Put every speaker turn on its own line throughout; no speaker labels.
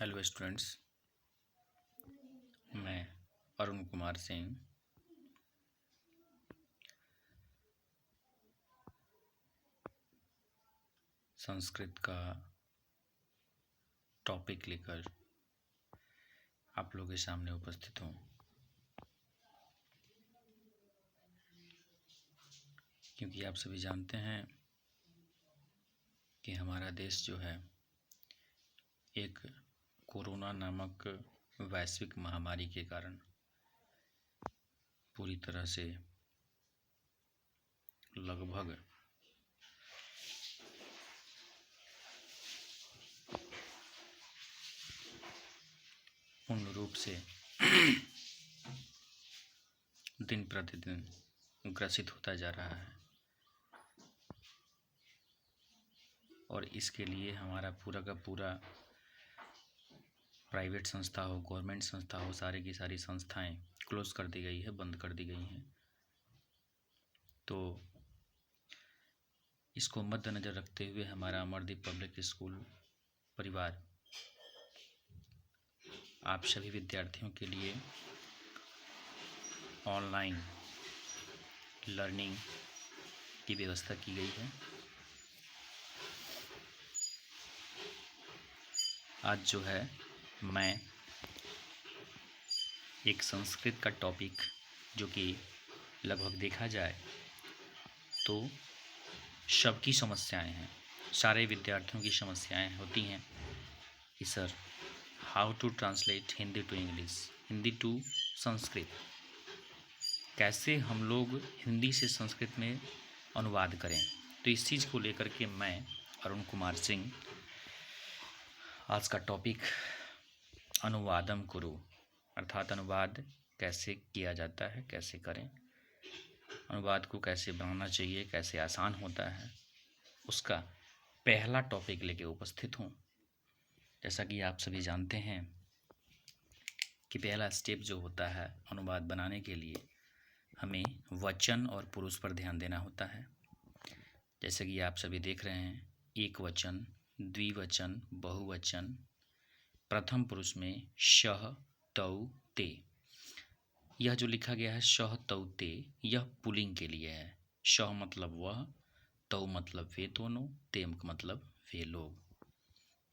Hello students, मैं अरुण कुमार सिंह संस्कृत का topic लेकर आप लोगों के सामने उपस्थित हूँ। क्योंकि आप सभी जानते हैं कि हमारा देश जो है एक कोरोना नामक वैश्विक महामारी के कारण पूरी तरह से लगभग पूर्ण रूप से दिन प्रतिदिन ग्रसित होता जा रहा है और इसके लिए हमारा पूरा का पूरा प्राइवेट संस्था हो, गवर्नमेंट संस्था हो, सारी की सारी संस्थाएं क्लोज कर दी गई है, बंद कर दी गई हैं। तो इसको मद्देनज़र रखते हुए हमारा अमरदीप पब्लिक स्कूल परिवार आप सभी विद्यार्थियों के लिए ऑनलाइन लर्निंग की व्यवस्था की गई है। आज जो है मैं एक संस्कृत का टॉपिक जो कि लगभग देखा जाए तो सबकी समस्याएं हैं, सारे विद्यार्थियों की समस्याएं होती हैं कि sir how to translate Hindi to English, Hindi to Sanskrit, कैसे हम लोग हिंदी से संस्कृत में अनुवाद करें। तो इस चीज़ को लेकर के मैं अरुण कुमार सिंह आज का टॉपिक अनुवादम कुरु, अर्थात अनुवाद कैसे किया जाता है, कैसे करें, अनुवाद को कैसे बनाना चाहिए, कैसे आसान होता है, उसका पहला टॉपिक लेके उपस्थित हूँ। जैसा कि आप सभी जानते हैं कि पहला स्टेप जो होता है अनुवाद बनाने के लिए हमें वचन और पुरुष पर ध्यान देना होता है। जैसे कि आप सभी देख रहे हैं, एक वचन, द्विवचन, बहुवचन, प्रथम पुरुष में शह तौ ते। यह जो लिखा गया है शह तौ ते, यह पुल्लिंग के लिए है। शह मतलब वह, तौ मतलब वे दोनों, ते मतलब वे लोग।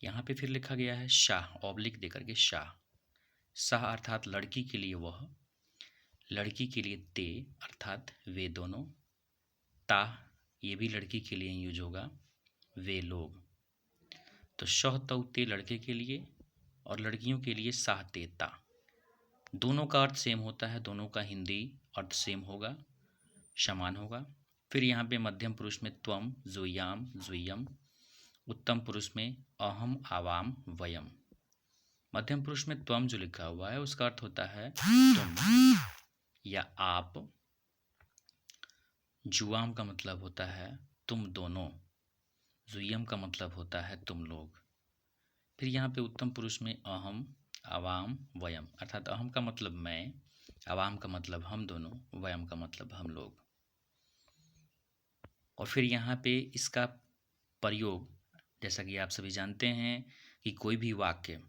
यहाँ पे फिर लिखा गया है शाह, ऑब्लिक देकर के शाह। शाह अर्थात लड़की के लिए वह, लड़की के लिए ते अर्थात वे दोनों, ता ये भी लड़की के लिए यूज होगा, वे लोग। तो शह तौ ते लड़के के लिए और लड़कियों के लिए साह ते ता। दोनों का अर्थ सेम होता है, दोनों का हिंदी अर्थ सेम होगा, समान होगा। फिर यहाँ पे मध्यम पुरुष में त्वम, जुयाम, जुयम, उत्तम पुरुष में अहम, आवाम, वयम। मध्यम पुरुष में त्वम जो लिखा हुआ है उसका अर्थ होता है तुम या आप। जुआम का मतलब होता है तुम दोनों, जुयम का मतलब होता है तुम लोग। फिर यहाँ पे उत्तम पुरुष में अहम, आवाम, वयम, अर्थात अहम का मतलब मैं, आवाम का मतलब हम दोनों, वयम का मतलब हम लोग। और फिर यहाँ पे इसका प्रयोग, जैसा कि आप सभी जानते हैं कि कोई भी वाक्य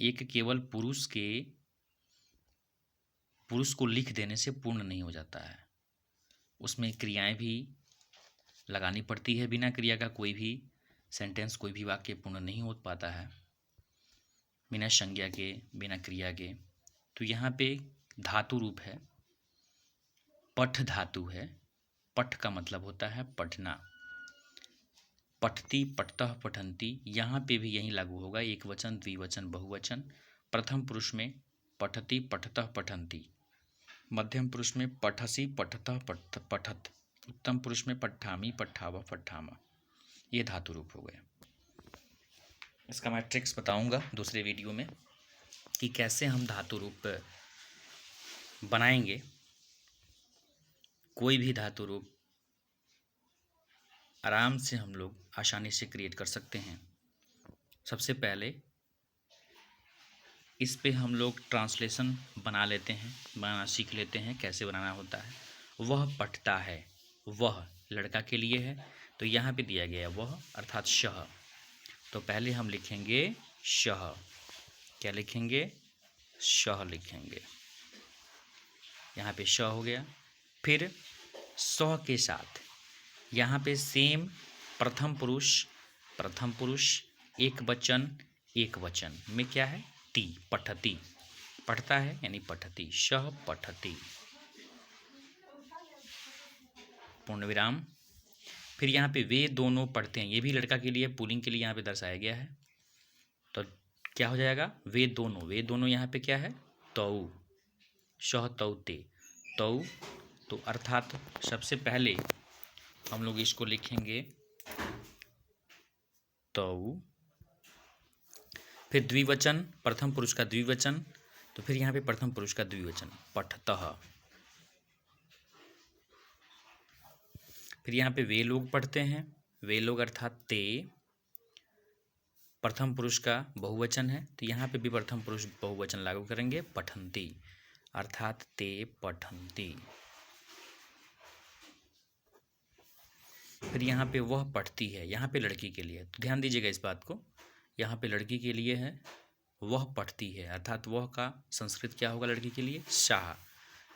एक केवल पुरुष को लिख देने से पूर्ण नहीं हो जाता है, उसमें क्रियाएं भी लगानी पड़ती है। बिना क्रिया का कोई भी सेंटेंस, कोई भी वाक्य पूर्ण नहीं हो पाता है, बिना संज्ञा के, बिना क्रिया के। तो यहाँ पे धातु रूप है, पठ धातु है। पठ का मतलब होता है पढ़ना, पठती, पठतः, पठंती। यहाँ पे भी यही लागू होगा, एक वचन, द्विवचन, बहुवचन। प्रथम पुरुष में पठती, पठतः, पठंती। मध्यम पुरुष में पठसी, पठतः, पठत। उत्तम पुरुष में पठामी, पठावा, पठामा। ये धातु रूप हो गए। इसका मैं ट्रिक्स बताऊंगा दूसरे वीडियो में कि कैसे हम धातु रूप बनाएंगे। कोई भी धातु रूप आराम से हम लोग आसानी से क्रिएट कर सकते हैं। सबसे पहले इस पे हम लोग ट्रांसलेशन बना लेते हैं, बनाना सीख लेते हैं कैसे बनाना होता है। वह पढ़ता है, वह लड़का के लिए है, तो यहाँ पे दिया गया है वह अर्थात शह। तो पहले हम लिखेंगे शह, क्या लिखेंगे? शह लिखेंगे। यहाँ पे श हो गया। फिर स के साथ यहाँ पे सेम प्रथम पुरुष एक वचन में क्या है? ती, पठती, पढ़ता है यानी पठती, शह पठती, पूर्ण विराम। फिर यहाँ पे वे दोनों पढ़ते हैं, ये भी लड़का के लिए पुल्लिंग के लिए यहाँ पे दर्शाया गया है। तो क्या हो जाएगा? वे दोनों यहाँ पे क्या है? तौ, शह तौ ते, तौ। तो अर्थात सबसे पहले हम लोग इसको लिखेंगे तौ, फिर द्विवचन, प्रथम पुरुष का द्विवचन, तो फिर यहाँ पे प्रथम पुरुष का द्विवचन पठतः। फिर यहाँ पे वे लोग पढ़ते हैं, वे लोग अर्थात ते, प्रथम पुरुष का बहुवचन है, तो यहाँ पे भी प्रथम पुरुष बहुवचन लागू करेंगे, पठन्ति, अर्थात ते पठन्ति। फिर यहाँ पे वह पढ़ती है, यहाँ पे लड़की के लिए, तो ध्यान दीजिएगा इस बात को, यहाँ पे लड़की के लिए है वह पढ़ती है, अर्थात वह का संस्कृत क्या होगा लड़की के लिए? शाह,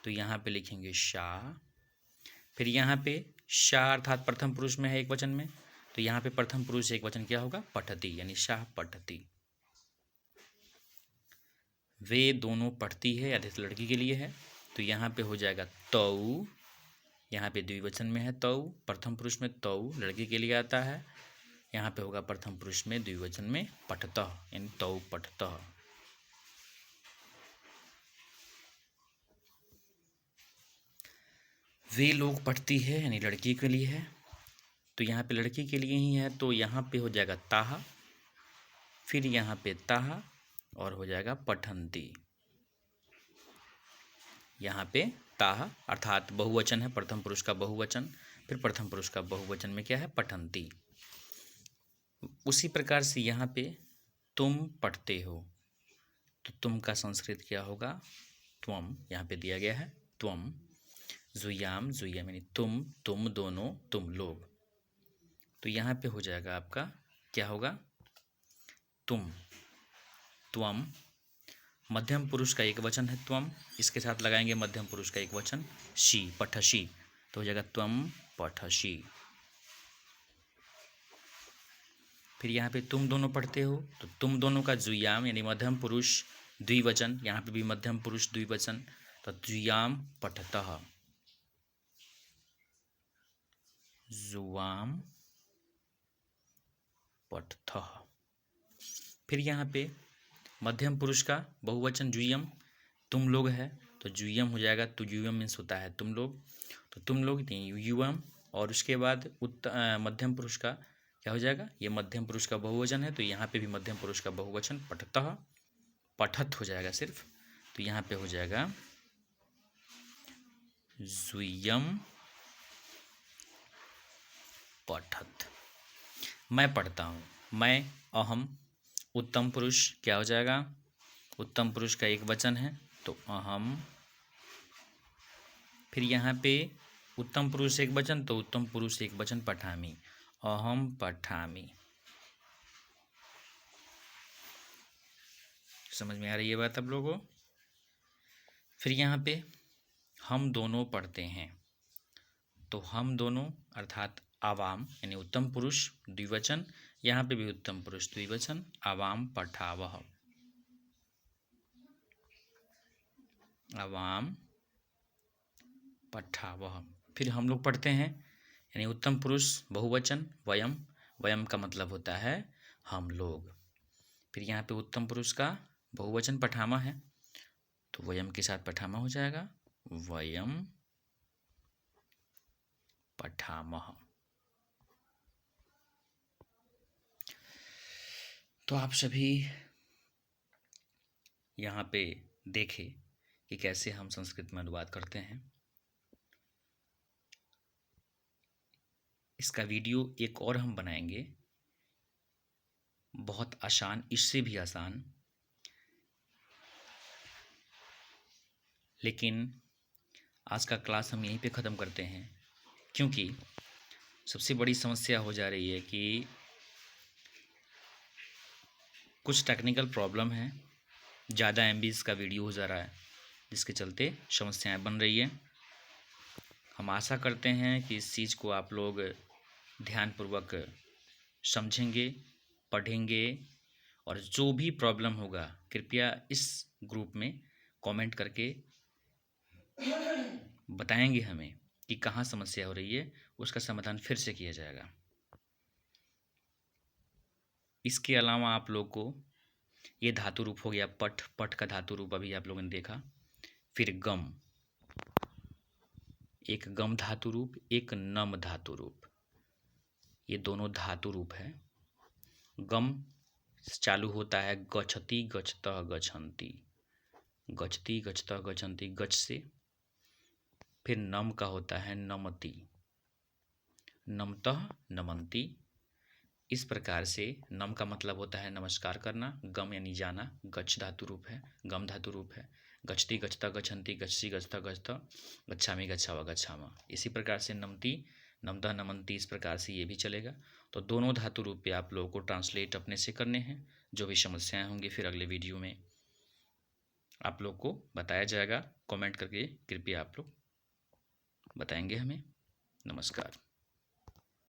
तो यहाँ पे लिखेंगे शाह। फिर यहाँ पे शाह अर्थात प्रथम पुरुष में है एक वचन में, तो यहाँ पे प्रथम पुरुष एक वचन क्या होगा? पठती, यानी शाह पठती। वे दोनों पढ़ती है अर्थात लड़की के लिए है, तो यहाँ पे हो जाएगा तौ, यहाँ पे द्विवचन में है तौ, प्रथम पुरुष में तौ लड़की के लिए आता है, यहाँ पे होगा प्रथम पुरुष में द्विवचन में पठतः, यानी तौ पठतः। वे लोग पढ़ती है यानी लड़की के लिए है, तो यहाँ पे लड़की के लिए ही है, तो यहाँ पे हो जाएगा ताहा, फिर यहाँ पे ताहा और हो जाएगा पठन्ति। यहाँ पे ताहा अर्थात बहुवचन है, प्रथम पुरुष का बहुवचन, फिर प्रथम पुरुष का बहुवचन में क्या है? पठन्ति। उसी प्रकार से यहाँ पे तुम पढ़ते हो, तो तुम का संस्कृत क्या होगा? त्वम, यहाँ पे दिया गया है त्वम। जुयाम यानी तुम दोनों, तुम लोग, तो यहाँ पे हो जाएगा आपका क्या होगा? तुम, त्वम। मध्यम पुरुष का एक वचन है त्वम, इसके साथ लगाएंगे मध्यम पुरुष का एक वचन शी, पठशी, तो हो जाएगा त्वम पठशी। फिर यहाँ पे तुम दोनों पढ़ते हो, तो तुम दोनों का जुयाम यानी मध्यम पुरुष द्विवचन, यहाँ पे भी मध्यम पुरुष द्विवचन, तो जुयाम पठतः, जुवाम पठतः। फिर यहाँ पे मध्यम पुरुष का बहुवचन जुयम, तुम लोग है, तो जुयम हो जाएगा, तो जुयम मीन्स होता है तुम लोग, तो तुम लोग युवम, और उसके बाद मध्यम पुरुष का क्या हो जाएगा? ये मध्यम पुरुष का बहुवचन है, तो यहाँ पे भी मध्यम पुरुष का बहुवचन पठतः, पठत हो जाएगा सिर्फ, तो यहाँ पे हो जाएगा जुयम पठत। मैं पढ़ता हूँ, मैं, अहम, उत्तम पुरुष क्या हो जाएगा? उत्तम पुरुष का एक वचन है, तो अहम। फिर यहाँ पे उत्तम पुरुष एक वचन, तो उत्तम पुरुष एक वचन पठामि, अहम पठामि। समझ में आ रही है बात आप लोगों? फिर यहाँ पे हम दोनों पढ़ते हैं, तो हम दोनों अर्थात आवाम यानी उत्तम पुरुष द्विवचन, यहाँ पे भी उत्तम पुरुष द्विवचन, आवाम पठावह, आवाम पठावह। फिर हम लोग पढ़ते हैं यानी उत्तम पुरुष बहुवचन वयम, वयम का मतलब होता है हम लोग। फिर यहाँ पे उत्तम पुरुष का बहुवचन पठामा है, तो वयम के साथ पठामा हो जाएगा, वयम पठामः। तो आप सभी यहाँ पे देखें कि कैसे हम संस्कृत में अनुवाद करते हैं। इसका वीडियो एक और हम बनाएंगे, बहुत आसान, इससे भी आसान, लेकिन आज का क्लास हम यहीं पे ख़त्म करते हैं, क्योंकि सबसे बड़ी समस्या हो जा रही है कि कुछ टेक्निकल प्रॉब्लम है, ज़्यादा MBs का वीडियो हो जा रहा है, जिसके चलते समस्याएं बन रही है। हम आशा करते हैं कि इस चीज़ को आप लोग ध्यानपूर्वक समझेंगे, पढ़ेंगे और जो भी प्रॉब्लम होगा कृपया इस ग्रुप में कमेंट करके बताएंगे हमें कि कहाँ समस्या हो रही है, उसका समाधान फिर से किया जाएगा। इसके अलावा आप लोग को ये धातु रूप हो गया पठ, पठ का धातु रूप अभी आप लोगों ने देखा। फिर गम, एक गम धातु रूप, एक नम धातु रूप, ये दोनों धातु रूप है। गम चालू होता है गच्छति गच्छतः गच्छन्ति, गच्छति गच्छतः गच्छन्ति गच्छ से। फिर नम का होता है नमति, नमतः नमन्ति। इस प्रकार से नम का मतलब होता है नमस्कार करना, गम यानी जाना, गच्छ धातु रूप है, गम धातु रूप है। गच्छति गच्छतः गच्छन्ति, गच्छसि गच्छतः गच्छतः, गच्छामि गच्छावा गच्छामः। इसी प्रकार से नमति नमतः नमन्ति, इस प्रकार से ये भी चलेगा। तो दोनों धातु रूप पे आप लोगों को ट्रांसलेट अपने से करने हैं। जो भी समस्याएं होंगी फिर अगले वीडियो में आप लोग को बताया जाएगा। कमेंट करके कृपया आप लोग बताएंगे हमें। नमस्कार।